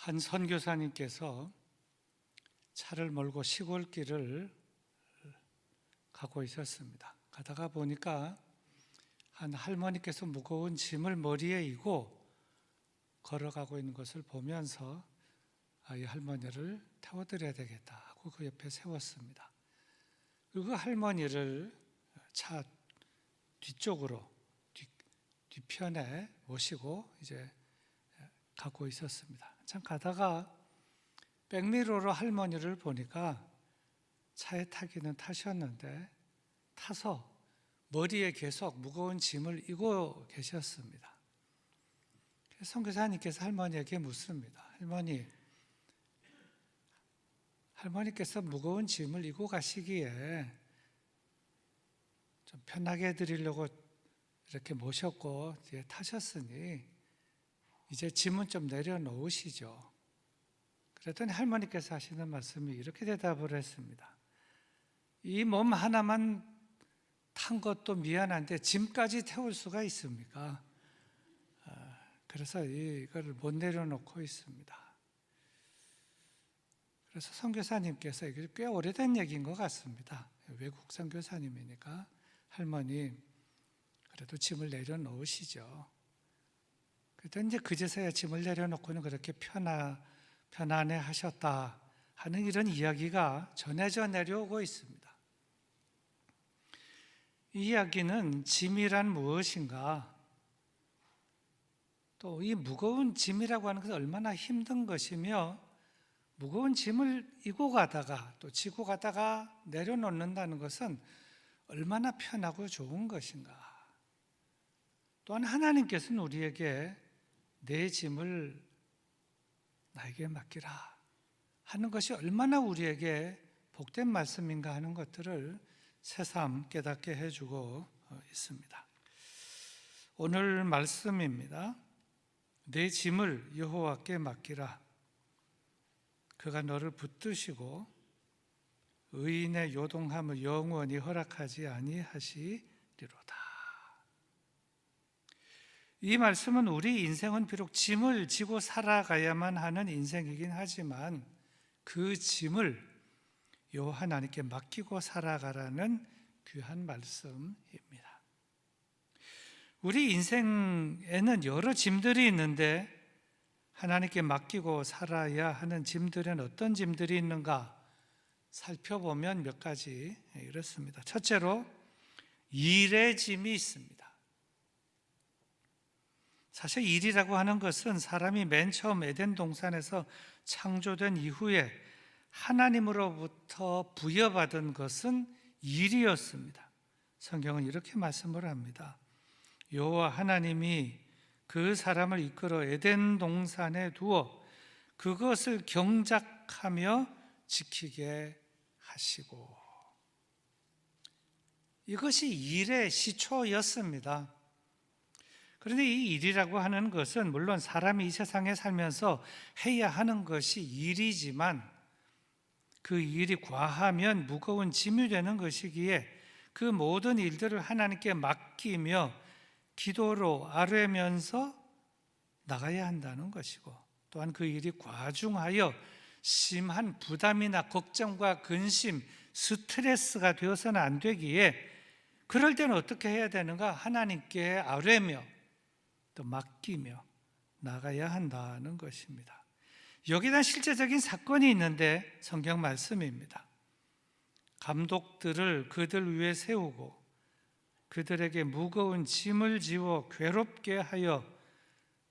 한 선교사님께서 차를 몰고 시골길을 가고 있었습니다. 가다가 보니까 한 할머니께서 무거운 짐을 머리에 이고 걸어가고 있는 것을 보면서 이 할머니를 태워드려야 되겠다 하고 그 옆에 세웠습니다. 그리고 그 할머니를 차 뒤쪽으로 뒤편에 모시고 이제 가고 있었습니다. 참 가다가 백미러로 할머니를 보니까 차에 타기는 타셨는데 타서 머리에 계속 무거운 짐을 이고 계셨습니다. 선교사님께서 할머니에게 묻습니다. 할머니께서 무거운 짐을 이고 가시기에 좀 편하게 해드리려고 이렇게 모셨고 뒤에 타셨으니 이제 짐은 좀 내려놓으시죠. 그랬더니 할머니께서 하시는 말씀이 이렇게 대답을 했습니다. 이 몸 하나만 탄 것도 미안한데 짐까지 태울 수가 있습니까? 그래서 이걸 못 내려놓고 있습니다. 그래서 선교사님께서 이게 꽤 오래된 얘기인 것 같습니다. 외국 선교사님이니까 할머니 그래도 짐을 내려놓으시죠. 그랬더니 이제 그제서야 짐을 내려놓고는 그렇게 편안해 하셨다 하는 이런 이야기가 전해져 내려오고 있습니다. 이 이야기는 짐이란 무엇인가, 또 이 무거운 짐이라고 하는 것은 얼마나 힘든 것이며 무거운 짐을 이고 가다가 또 지고 가다가 내려놓는다는 것은 얼마나 편하고 좋은 것인가. 또한 하나님께서는 우리에게 내 짐을 나에게 맡기라 하는 것이 얼마나 우리에게 복된 말씀인가 하는 것들을 새삼 깨닫게 해주고 있습니다. 오늘 말씀입니다. 내 짐을 여호와께 맡기라. 그가 너를 붙드시고 의인의 요동함을 영원히 허락하지 아니하시리로다. 이 말씀은 우리 인생은 비록 짐을 지고 살아가야만 하는 인생이긴 하지만 그 짐을 여호와 하나님께 맡기고 살아가라는 귀한 말씀입니다. 우리 인생에는 여러 짐들이 있는데 하나님께 맡기고 살아야 하는 짐들은 어떤 짐들이 있는가 살펴보면 몇 가지 이렇습니다. 첫째로 일의 짐이 있습니다. 사실 일이라고 하는 것은 사람이 맨 처음 에덴 동산에서 창조된 이후에 하나님으로부터 부여받은 것은 일이었습니다. 성경은 이렇게 말씀을 합니다. 여호와 하나님이 그 사람을 이끌어 에덴 동산에 두어 그것을 경작하며 지키게 하시고, 이것이 일의 시초였습니다. 그런데 이 일이라고 하는 것은 물론 사람이 이 세상에 살면서 해야 하는 것이 일이지만 그 일이 과하면 무거운 짐이 되는 것이기에 그 모든 일들을 하나님께 맡기며 기도로 아뢰면서 나가야 한다는 것이고, 또한 그 일이 과중하여 심한 부담이나 걱정과 근심, 스트레스가 되어서는 안 되기에 그럴 때는 어떻게 해야 되는가? 하나님께 아뢰며 또 맡기며 나가야 한다는 것입니다. 여기다 실제적인 사건이 있는데 성경 말씀입니다. 감독들을 그들 위에 세우고 그들에게 무거운 짐을 지워 괴롭게 하여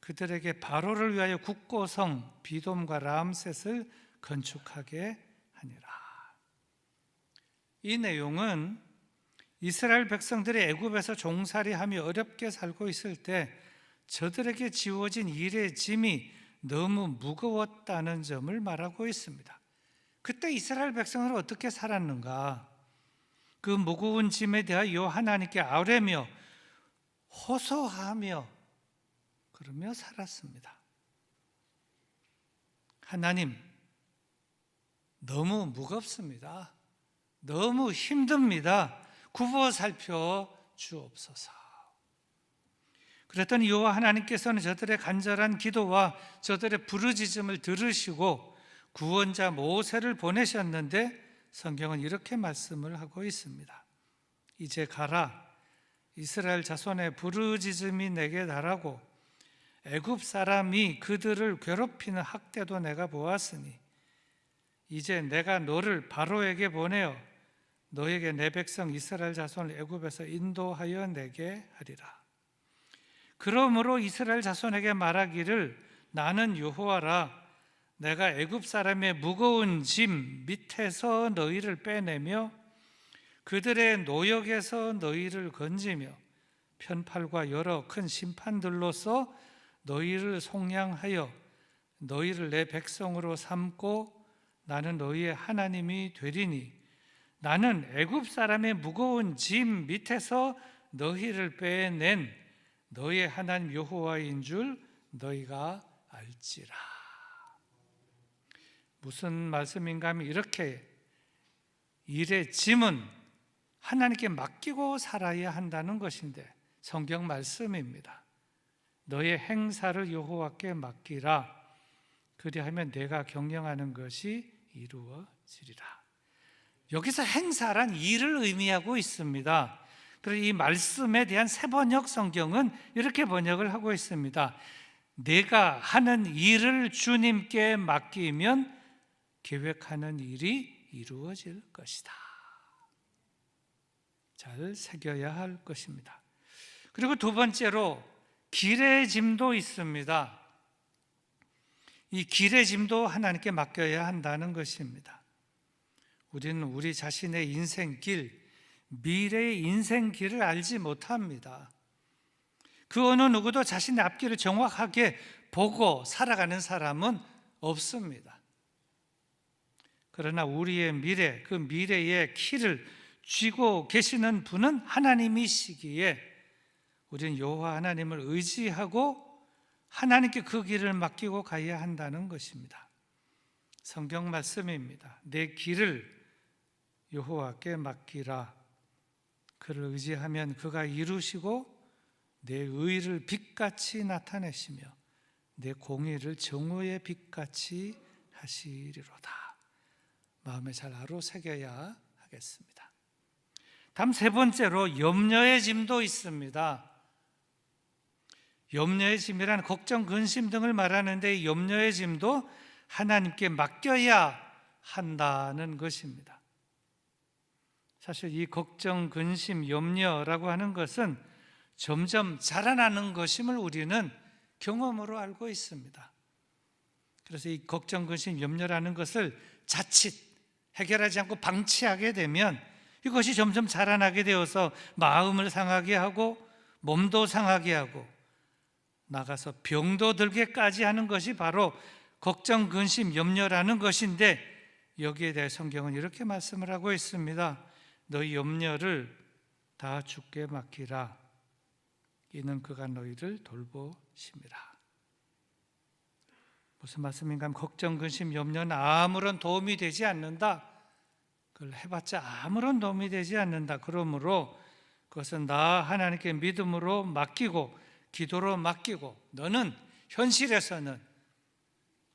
그들에게 바로를 위하여 국고성 비돔과 람셋을 건축하게 하니라. 이 내용은 이스라엘 백성들이 애굽에서 종살이하며 어렵게 살고 있을 때 저들에게 지워진 일의 짐이 너무 무거웠다는 점을 말하고 있습니다. 그때 이스라엘 백성은 어떻게 살았는가? 그 무거운 짐에 대하여 하나님께 아뢰며 호소하며 그러며 살았습니다. 하나님, 너무 무겁습니다. 너무 힘듭니다. 굽어 살펴 주옵소서. 그랬더니 여호와 하나님께서는 저들의 간절한 기도와 저들의 부르짖음을 들으시고 구원자 모세를 보내셨는데 성경은 이렇게 말씀을 하고 있습니다. 이제 가라. 이스라엘 자손의 부르짖음이 내게 달하고 애굽 사람이 그들을 괴롭히는 학대도 내가 보았으니 이제 내가 너를 바로에게 보내어 너에게 내 백성 이스라엘 자손을 애굽에서 인도하여 내게 하리라. 그러므로 이스라엘 자손에게 말하기를 나는 여호와라. 내가 애굽 사람의 무거운 짐 밑에서 너희를 빼내며 그들의 노역에서 너희를 건지며 편팔과 여러 큰 심판들로서 너희를 속량하여 너희를 내 백성으로 삼고 나는 너희의 하나님이 되리니 나는 애굽 사람의 무거운 짐 밑에서 너희를 빼낸 너희의 하나님 여호와인 줄 너희가 알지라. 무슨 말씀인가 하면 이렇게 일의 짐은 하나님께 맡기고 살아야 한다는 것인데 성경 말씀입니다. 너의 행사를 여호와께 맡기라. 그리하면 내가 경영하는 것이 이루어지리라. 여기서 행사란 일을 의미하고 있습니다. 그래서 이 말씀에 대한 세번역 성경은 이렇게 번역을 하고 있습니다. 내가 하는 일을 주님께 맡기면 계획하는 일이 이루어질 것이다. 잘 새겨야 할 것입니다. 그리고 두 번째로 길의 짐도 있습니다. 이 길의 짐도 하나님께 맡겨야 한다는 것입니다. 우리는 우리 자신의 인생길, 미래의 인생길을 알지 못합니다. 그 어느 누구도 자신의 앞길을 정확하게 보고 살아가는 사람은 없습니다. 그러나 우리의 미래, 그 미래의 키를 쥐고 계시는 분은 하나님이시기에 우리는 여호와 하나님을 의지하고 하나님께 그 길을 맡기고 가야 한다는 것입니다. 성경 말씀입니다. 내 길을 여호와께 맡기라. 그를 의지하면 그가 이루시고 내 의를 빛같이 나타내시며 내 공의를 정오의 빛같이 하시리로다. 마음에 잘 새겨야 하겠습니다. 다음 세 번째로 염려의 짐도 있습니다. 염려의 짐이란 걱정, 근심 등을 말하는데 이 염려의 짐도 하나님께 맡겨야 한다는 것입니다. 사실 이 걱정, 근심, 염려라고 하는 것은 점점 자라나는 것임을 우리는 경험으로 알고 있습니다. 그래서 이 걱정, 근심, 염려라는 것을 자칫 해결하지 않고 방치하게 되면 이것이 점점 자라나게 되어서 마음을 상하게 하고 몸도 상하게 하고 나가서 병도 들게까지 하는 것이 바로 걱정, 근심, 염려라는 것인데 여기에 대해 성경은 이렇게 말씀을 하고 있습니다. 너희 염려를 다 주께 맡기라. 이는 그가 너희를 돌보심이라. 무슨 말씀인가 하면 걱정, 근심, 염려는 아무런 도움이 되지 않는다. 그걸 해봤자 아무런 도움이 되지 않는다. 그러므로 그것은 나 하나님께 믿음으로 맡기고 기도로 맡기고 너는 현실에서는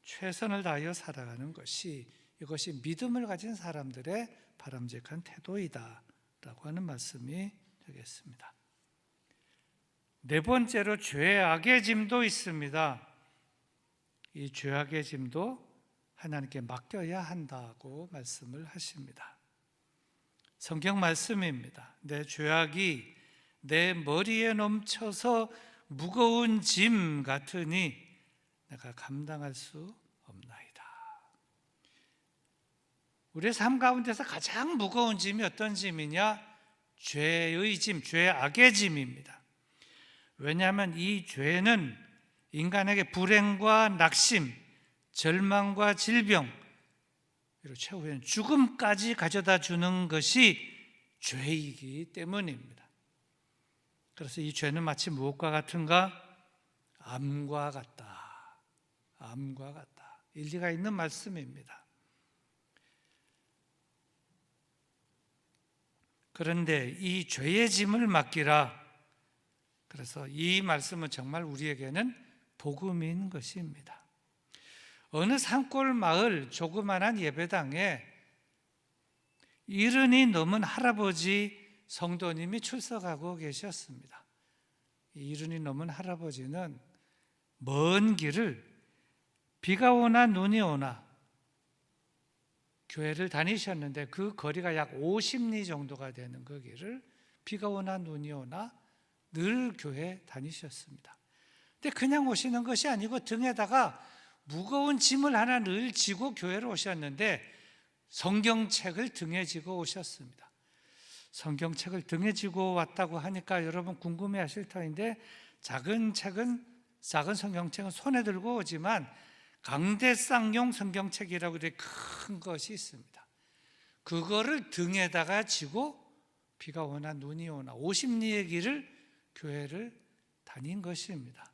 최선을 다하여 살아가는 것이 이것이 믿음을 가진 사람들의 바람직한 태도이다 라고 하는 말씀이 되겠습니다. 네 번째로 죄악의 짐도 있습니다. 이 죄악의 짐도 하나님께 맡겨야 한다고 말씀을 하십니다. 성경 말씀입니다. 내 죄악이 내 머리에 넘쳐서 무거운 짐 같으니 내가 감당할 수 없나이다. 우리의 삶 가운데서 가장 무거운 짐이 어떤 짐이냐? 죄의 짐, 죄악의 짐입니다. 왜냐하면 이 죄는 인간에게 불행과 낙심, 절망과 질병, 그리고 최후에는 죽음까지 가져다 주는 것이 죄이기 때문입니다. 그래서 이 죄는 마치 무엇과 같은가? 암과 같다. 암과 같다. 일리가 있는 말씀입니다. 그런데 이 죄의 짐을 맡기라. 그래서 이 말씀은 정말 우리에게는 복음인 것입니다. 어느 산골 마을 조그만한 예배당에 70이 넘은 할아버지 성도님이 출석하고 계셨습니다. 70이 넘은 할아버지는 먼 길을 비가 오나 눈이 오나 교회를 다니셨는데 그 거리가 약 50리 정도가 되는 그 길을 비가 오나 눈이 오나 늘 교회 다니셨습니다. 근데 그냥 오시는 것이 아니고 등에다가 무거운 짐을 하나 늘 지고 교회로 오셨는데 성경책을 등에 지고 오셨습니다. 성경책을 등에 지고 왔다고 하니까 여러분 궁금해하실 터인데 작은 성경책은 손에 들고 오지만 강대상용 성경책이라고 되게 큰 것이 있습니다. 그거를 등에다가 지고 비가 오나 눈이 오나 50리의 길을 교회를 다닌 것입니다.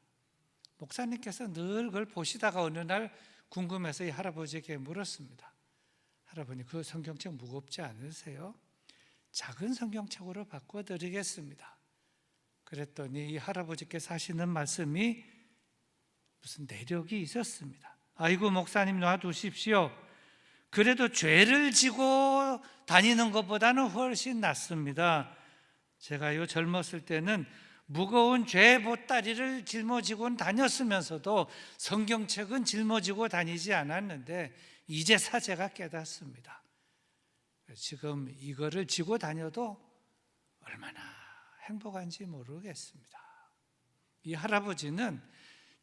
목사님께서 늘 그걸 보시다가 어느 날 궁금해서 이 할아버지에게 물었습니다. 할아버님, 그 성경책 무겁지 않으세요? 작은 성경책으로 바꿔드리겠습니다. 그랬더니 이 할아버지께서 하시는 말씀이 무슨 내력이 있었습니다. 아이고 목사님 놔두십시오. 그래도 죄를 지고 다니는 것보다는 훨씬 낫습니다. 제가요 젊었을 때는 무거운 죄 보따리를 짊어지고 다녔으면서도 성경책은 짊어지고 다니지 않았는데 이제서 제가 깨닫습니다. 지금 이거를 지고 다녀도 얼마나 행복한지 모르겠습니다. 이 할아버지는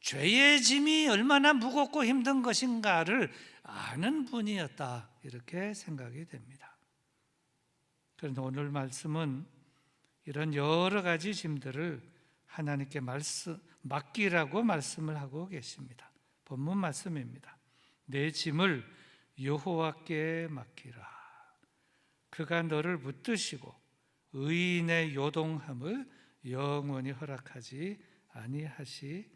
죄의 짐이 얼마나 무겁고 힘든 것인가를 아는 분이었다, 이렇게 생각이 됩니다. 그런데 오늘 말씀은 이런 여러 가지 짐들을 하나님께 맡기라고 말씀을 하고 계십니다. 본문 말씀입니다. 내 짐을 여호와께 맡기라. 그가 너를 붙드시고 의인의 요동함을 영원히 허락하지 아니하시리로다.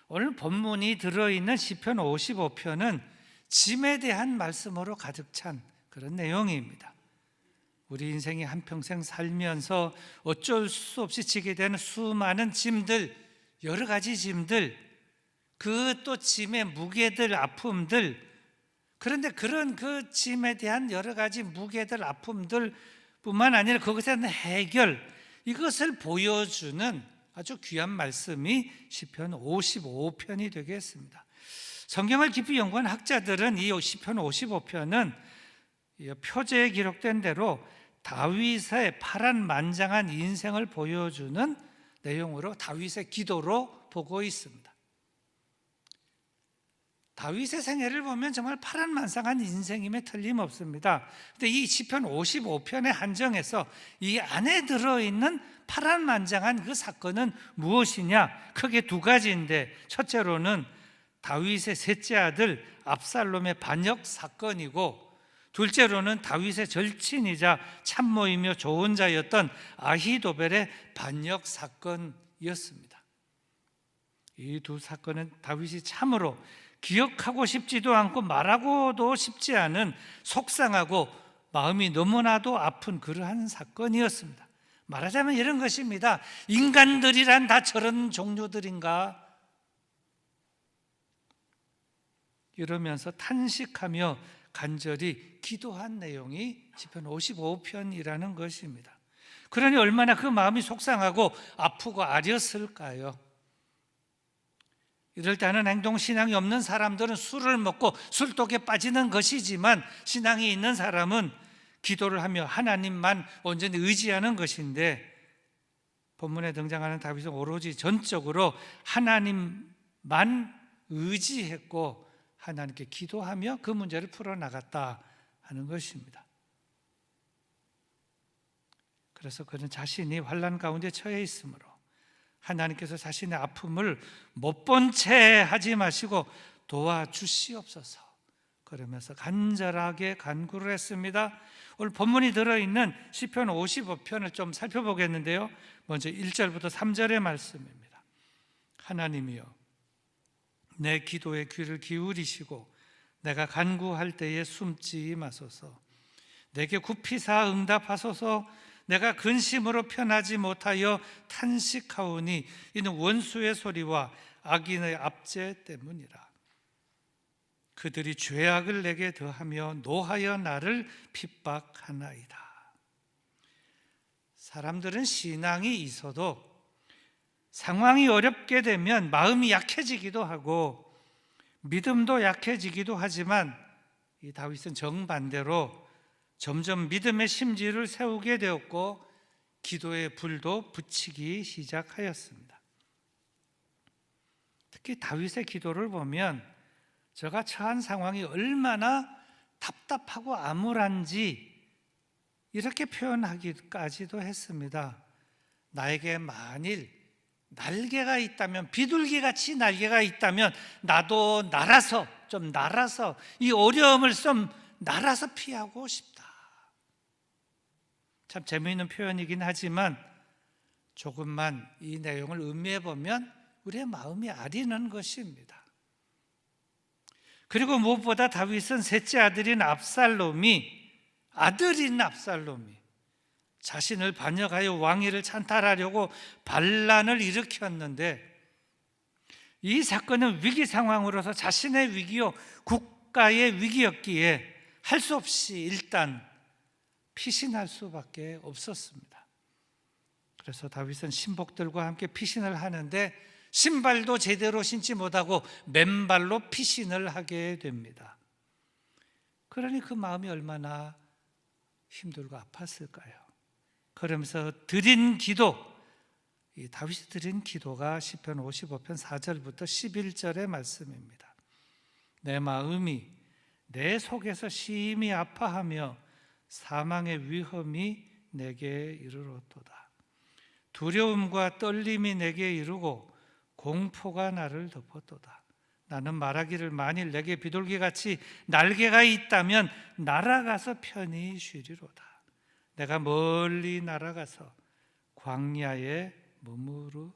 오늘 본문이 들어있는 시편 55편은 짐에 대한 말씀으로 가득 찬 그런 내용입니다. 우리 인생이 한평생 살면서 어쩔 수 없이 지게 되는 수많은 짐들, 여러 가지 짐들, 그 또 짐의 무게들, 아픔들, 그런데 그런 그 짐에 대한 여러 가지 무게들, 아픔들 뿐만 아니라 그것에 대한 해결, 이것을 보여주는 아주 귀한 말씀이 시편 55편이 되겠습니다. 성경을 깊이 연구한 학자들은 이 시편 55편은 표제에 기록된 대로 다윗의 파란만장한 인생을 보여주는 내용으로 다윗의 기도로 보고 있습니다. 다윗의 생애를 보면 정말 파란만장한 인생임에 틀림없습니다. 그런데 이 시편 55편의 한정에서 이 안에 들어있는 파란만장한 그 사건은 무엇이냐? 크게 두 가지인데, 첫째로는 다윗의 셋째 아들 압살롬의 반역 사건이고, 둘째로는 다윗의 절친이자 참모이며 좋은 자였던 아히도벨의 반역 사건이었습니다. 이 두 사건은 다윗이 참으로 기억하고 싶지도 않고 말하고도 싶지 않은 속상하고 마음이 너무나도 아픈 그러한 사건이었습니다. 말하자면 이런 것입니다. 인간들이란 다 저런 종류들인가? 이러면서 탄식하며 간절히 기도한 내용이 시편 55편이라는 것입니다. 그러니 얼마나 그 마음이 속상하고 아프고 아렸을까요? 이럴 때 하는 행동, 신앙이 없는 사람들은 술을 먹고 술독에 빠지는 것이지만, 신앙이 있는 사람은 기도를 하며 하나님만 온전히 의지하는 것인데, 본문에 등장하는 다윗은 오로지 전적으로 하나님만 의지했고 하나님께 기도하며 그 문제를 풀어나갔다 하는 것입니다. 그래서 그는 자신이 환난 가운데 처해 있으므로 하나님께서 자신의 아픔을 못 본 채 하지 마시고 도와주시옵소서, 그러면서 간절하게 간구를 했습니다. 오늘 본문이 들어있는 시편 55편을 좀 살펴보겠는데요, 먼저 1절부터 3절의 말씀입니다. 하나님이여, 내 기도에 귀를 기울이시고 내가 간구할 때에 숨지 마소서. 내게 굽히사 응답하소서. 내가 근심으로 편하지 못하여 탄식하오니 이는 원수의 소리와 악인의 압제 때문이라. 그들이 죄악을 내게 더하며 노하여 나를 핍박하나이다. 사람들은 신앙이 있어도 상황이 어렵게 되면 마음이 약해지기도 하고 믿음도 약해지기도 하지만 이 다윗은 정반대로 점점 믿음의 심지를 세우게 되었고 기도의 불도 붙이기 시작하였습니다. 특히 다윗의 기도를 보면 저가 처한 상황이 얼마나 답답하고 암울한지 이렇게 표현하기까지도 했습니다. 나에게 만일 날개가 있다면, 비둘기같이 날개가 있다면 나도 날아서 이 어려움을 좀 날아서 피하고 싶다. 참 재미있는 표현이긴 하지만 조금만 이 내용을 음미해 보면 우리의 마음이 아리는 것입니다. 그리고 무엇보다 다윗은 셋째 아들인 압살롬이 자신을 반역하여 왕위를 찬탈하려고 반란을 일으켰는데 이 사건은 위기 상황으로서 자신의 위기요 국가의 위기였기에 할 수 없이 일단 피신할 수밖에 없었습니다. 그래서 다윗은 신복들과 함께 피신을 하는데 신발도 제대로 신지 못하고 맨발로 피신을 하게 됩니다. 그러니 그 마음이 얼마나 힘들고 아팠을까요? 그러면서 드린 기도, 이 다윗이 드린 기도가 시편 55편 4절부터 11절의 말씀입니다. 내 마음이 내 속에서 심히 아파하며 사망의 위험이 내게 이르렀도다. 두려움과 떨림이 내게 이르고 공포가 나를 덮었도다. 나는 말하기를 만일 내게 비둘기같이 날개가 있다면 날아가서 편히 쉬리로다. 내가 멀리 날아가서 광야에 머무르리로다.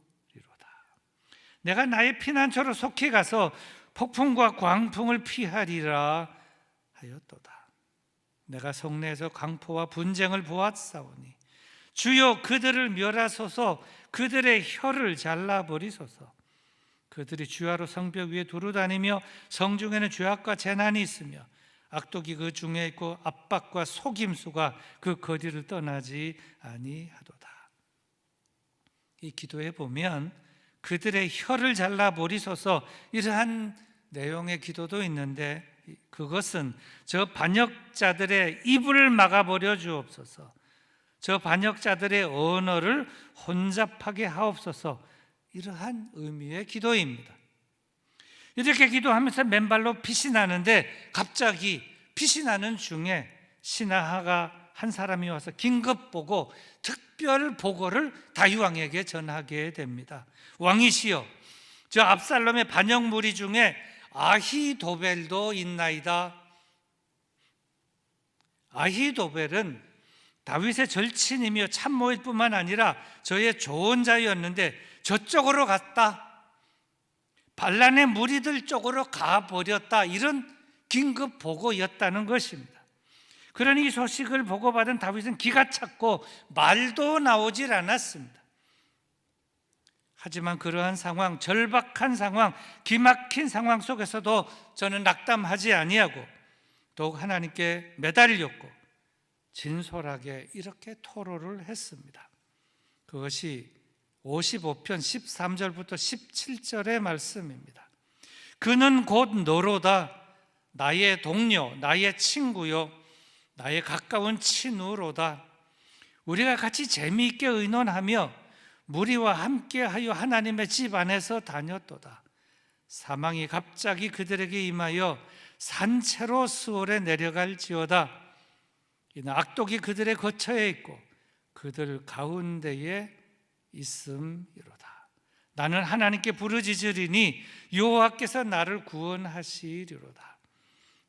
내가 나의 피난처로 속히 가서 폭풍과 광풍을 피하리라 하였도다. 내가 성내에서 강포와 분쟁을 보았사오니 주여 그들을 멸하소서. 그들의 혀를 잘라버리소서. 그들이 주야로 성벽 위에 두루다니며 성중에는 죄악과 재난이 있으며 악독이 그 중에 있고 압박과 속임수가 그 거리를 떠나지 아니하도다. 이 기도에 보면 그들의 혀를 잘라버리소서 이러한 내용의 기도도 있는데 그것은 저 반역자들의 입을 막아버려 주옵소서. 저 반역자들의 언어를 혼잡하게 하옵소서. 이러한 의미의 기도입니다. 이렇게 기도하면서 맨발로 피신하는데 갑자기 피신하는 중에 신하가 한 사람이 와서 긴급 보고, 특별 보고를 다윗 왕에게 전하게 됩니다. 왕이시여, 저 압살롬의 반역 무리 중에 아히도벨도 있나이다. 아히도벨은 다윗의 절친이며 참모일 뿐만 아니라 저의 조언자였는데 저쪽으로 갔다, 반란의 무리들 쪽으로 가버렸다, 이런 긴급 보고였다는 것입니다. 그러니 이 소식을 보고받은 다윗은 기가 찼고 말도 나오질 않았습니다. 하지만 그러한 상황, 절박한 상황, 기막힌 상황 속에서도 저는 낙담하지 아니하고 더욱 하나님께 매달렸고 진솔하게 이렇게 토로를 했습니다. 그것이 55편 13절부터 17절의 말씀입니다. 그는 곧 너로다. 나의 동료, 나의 친구요, 나의 가까운 친우로다. 우리가 같이 재미있게 의논하며 무리와 함께하여 하나님의 집 안에서 다녔도다. 사망이 갑자기 그들에게 임하여 산채로 수월에 내려갈지어다. 이는 악독이 그들의 거처에 있고 그들 가운데에 있음이로다. 나는 하나님께 부르짖으리니 여호와께서 나를 구원하시리로다.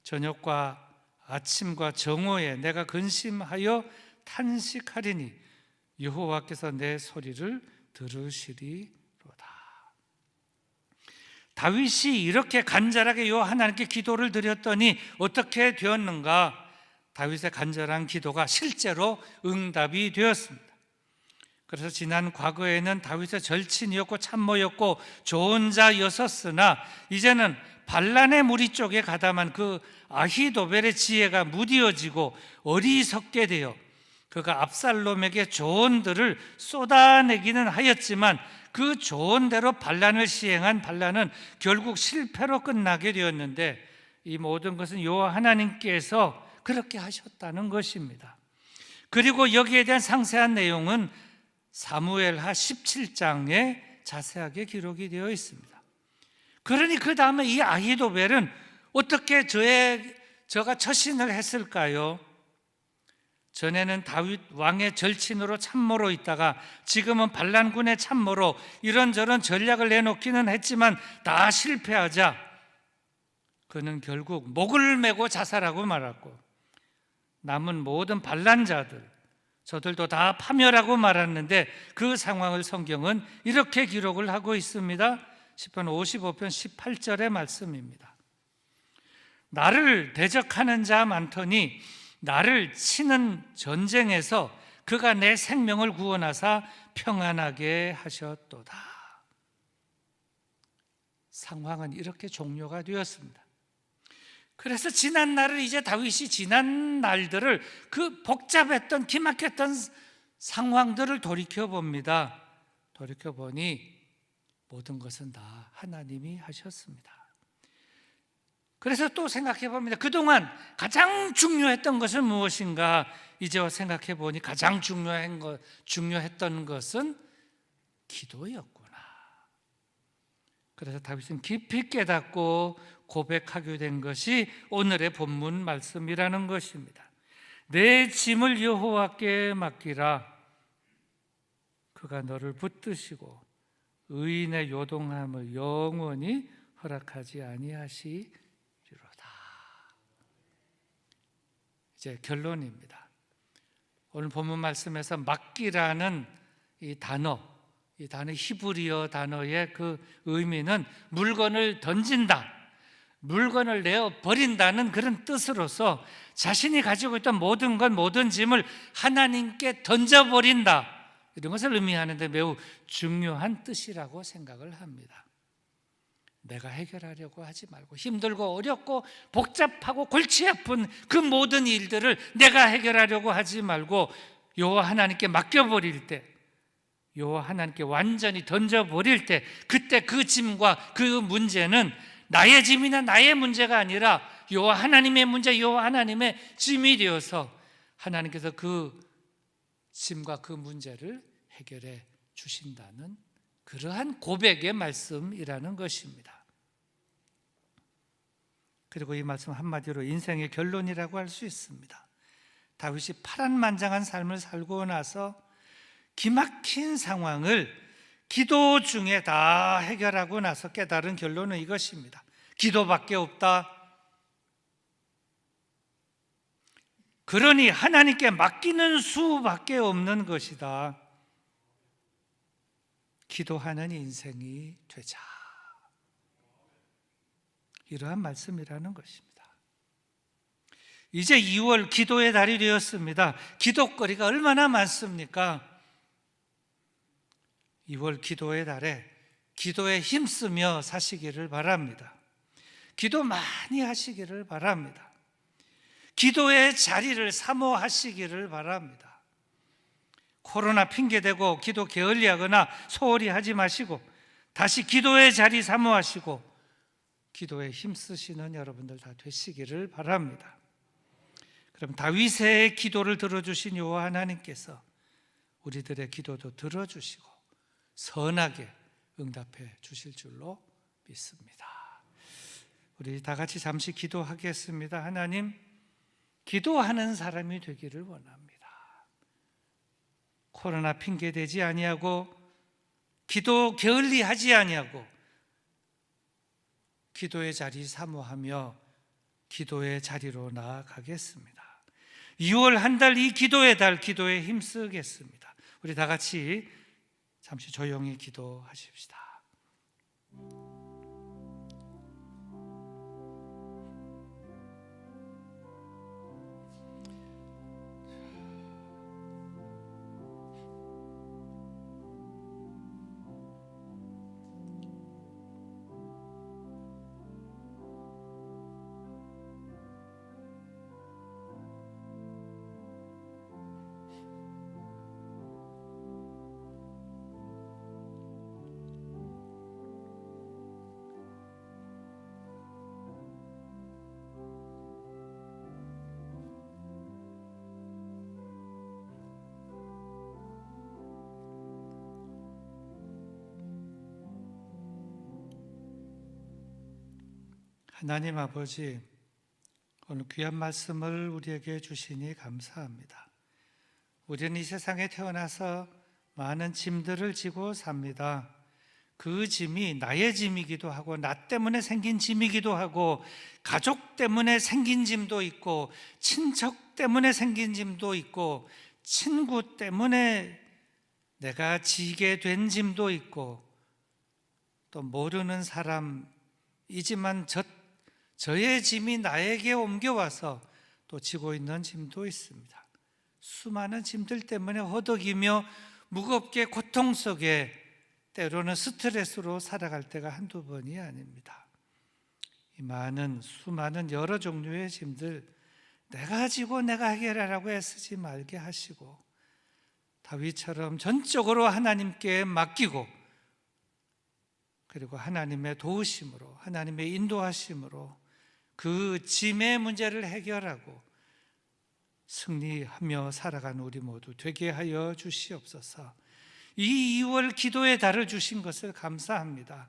저녁과 아침과 정오에 내가 근심하여 탄식하리니 여호와께서 내 소리를 들으시리로다. 다윗이 이렇게 간절하게 하나님께 기도를 드렸더니 어떻게 되었는가? 다윗의 간절한 기도가 실제로 응답이 되었습니다. 그래서 지난 과거에는 다윗의 절친이었고 참모였고 좋은 자였었으나 이제는 반란의 무리 쪽에 가담한 그 아히도벨의 지혜가 무디어지고 어리석게 되어 그가 압살롬에게 조언들을 쏟아내기는 하였지만 그 조언대로 반란을 시행한 반란은 결국 실패로 끝나게 되었는데 이 모든 것은 여호와 하나님께서 그렇게 하셨다는 것입니다. 그리고 여기에 대한 상세한 내용은 사무엘하 17장에 자세하게 기록이 되어 있습니다. 그러니 그 다음에 이 아히도벨은 어떻게 저가 처신을 했을까요? 전에는 다윗 왕의 절친으로 참모로 있다가 지금은 반란군의 참모로 이런저런 전략을 내놓기는 했지만 다 실패하자 그는 결국 목을 메고 자살하고 말았고 남은 모든 반란자들 저들도 다 파멸하고 말았는데 그 상황을 성경은 이렇게 기록을 하고 있습니다. 시편 55편 18절의 말씀입니다. 나를 대적하는 자 많더니 나를 치는 전쟁에서 그가 내 생명을 구원하사 평안하게 하셨도다. 상황은 이렇게 종료가 되었습니다. 그래서 지난 날을 이제 다윗이 지난 날들을 그 복잡했던 기막혔던 상황들을 돌이켜봅니다. 돌이켜보니 모든 것은 다 하나님이 하셨습니다. 그래서 또 생각해 봅니다. 그동안 가장 중요했던 것은 무엇인가? 이제 생각해 보니 가장 중요했던 것은 기도였구나. 그래서 다윗은 깊이 깨닫고 고백하게 된 것이 오늘의 본문 말씀이라는 것입니다. 내 짐을 여호와께 맡기라. 그가 너를 붙드시고 의인의 요동함을 영원히 허락하지 아니하시리로다. 이제 결론입니다. 오늘 본문 말씀에서 맡기라는 이 단어 히브리어 단어의 그 의미는 물건을 던진다, 물건을 내어 버린다는 그런 뜻으로서 자신이 가지고 있던 모든 것, 모든 짐을 하나님께 던져버린다, 이런 것을 의미하는데 매우 중요한 뜻이라고 생각을 합니다. 내가 해결하려고 하지 말고 힘들고 어렵고 복잡하고 골치 아픈 그 모든 일들을 내가 해결하려고 하지 말고 여호와 하나님께 맡겨버릴 때, 여호와 하나님께 완전히 던져버릴 때, 그때 그 짐과 그 문제는 나의 짐이나 나의 문제가 아니라 여호와 하나님의 문제, 여호와 하나님의 짐이 되어서 하나님께서 그 짐과 그 문제를 해결해 주신다는 그러한 고백의 말씀이라는 것입니다. 그리고 이 말씀 한마디로 인생의 결론이라고 할 수 있습니다. 다윗이 파란만장한 삶을 살고 나서 기막힌 상황을 기도 중에 다 해결하고 나서 깨달은 결론은 이것입니다. 기도밖에 없다. 그러니 하나님께 맡기는 수밖에 없는 것이다. 기도하는 인생이 되자. 이러한 말씀이라는 것입니다. 이제 2월 기도의 달이 되었습니다. 기도거리가 얼마나 많습니까? 2월 기도의 달에 기도에 힘쓰며 사시기를 바랍니다. 기도 많이 하시기를 바랍니다. 기도의 자리를 사모하시기를 바랍니다. 코로나 핑계대고 기도 게을리하거나 소홀히 하지 마시고 다시 기도의 자리 사모하시고 기도에 힘쓰시는 여러분들 다 되시기를 바랍니다. 그럼 다윗의 기도를 들어주신 여호와 하나님께서 우리들의 기도도 들어주시고 선하게 응답해 주실 줄로 믿습니다. 우리 다 같이 잠시 기도하겠습니다. 하나님, 기도하는 사람이 되기를 원합니다. 코로나 핑계대지 아니하고 기도 게을리하지 아니하고 기도의 자리 사모하며 기도의 자리로 나아가겠습니다. 2월 한 달 이 기도의 달, 기도에 힘쓰겠습니다. 우리 다 같이 잠시 조용히 기도하십시다. 하나님 아버지, 오늘 귀한 말씀을 우리에게 주시니 감사합니다. 우리는 이 세상에 태어나서 많은 짐들을 지고 삽니다. 그 짐이 나의 짐이기도 하고, 나 때문에 생긴 짐이기도 하고, 가족 때문에 생긴 짐도 있고, 친척 때문에 생긴 짐도 있고, 친구 때문에 내가 지게 된 짐도 있고, 또 모르는 사람이지만 저의 짐이 나에게 옮겨와서 또 지고 있는 짐도 있습니다. 수많은 짐들 때문에 허덕이며 무겁게 고통 속에 때로는 스트레스로 살아갈 때가 한두 번이 아닙니다. 이 수많은 여러 종류의 짐들, 내가 지고 내가 해결하라고 애쓰지 말게 하시고, 다윗처럼 전적으로 하나님께 맡기고, 그리고 하나님의 도우심으로, 하나님의 인도하심으로 그 짐의 문제를 해결하고 승리하며 살아가는 우리 모두 되게 하여 주시옵소서. 이 2월 기도의 달을 주신 것을 감사합니다.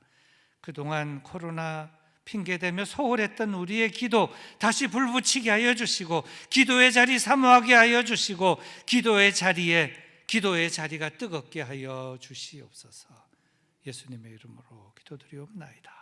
그동안 코로나 핑계대며 소홀했던 우리의 기도 다시 불붙이게 하여 주시고, 기도의 자리 사모하게 하여 주시고, 기도의 자리가 뜨겁게 하여 주시옵소서. 예수님의 이름으로 기도드리옵나이다.